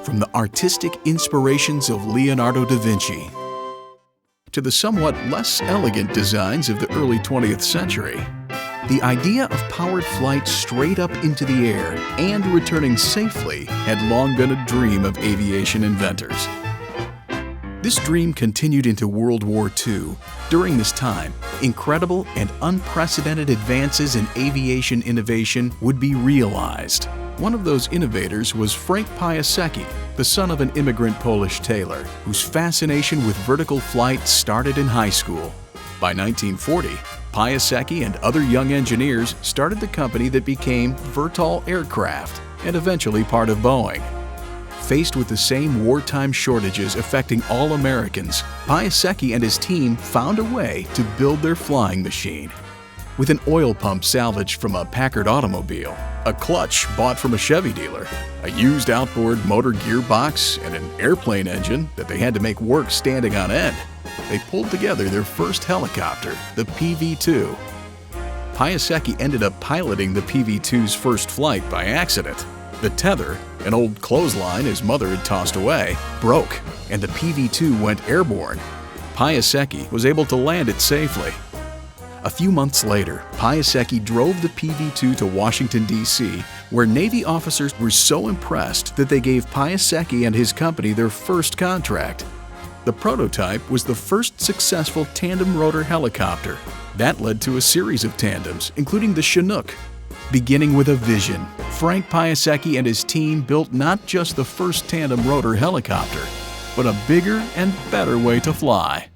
From the artistic inspirations of Leonardo da Vinci to the somewhat less elegant designs of the early 20th century, the idea of powered flight straight up into the air and returning safely had long been a dream of aviation inventors. This dream continued into World War II. During this time, incredible and unprecedented advances in aviation innovation would be realized. One of those innovators was Frank Piasecki, the son of an immigrant Polish tailor, whose fascination with vertical flight started in high school. By 1940, Piasecki and other young engineers started the company that became Vertol Aircraft and eventually part of Boeing. Faced with the same wartime shortages affecting all Americans, Piasecki and his team found a way to build their flying machine. With an oil pump salvaged from a Packard automobile, a clutch bought from a Chevy dealer, a used outboard motor gearbox, and an airplane engine that they had to make work standing on end, they pulled together their first helicopter, the PV-2. Piasecki ended up piloting the PV-2's first flight by accident. The tether, an old clothesline his mother had tossed away, broke, and the PV-2 went airborne. Piasecki was able to land it safely. A few months later, Piasecki drove the PV-2 to Washington, D.C., where Navy officers were so impressed that they gave Piasecki and his company their first contract. The prototype was the first successful tandem rotor helicopter. That led to a series of tandems, including the Chinook. Beginning with a vision, Frank Piasecki and his team built not just the first tandem rotor helicopter, but a bigger and better way to fly.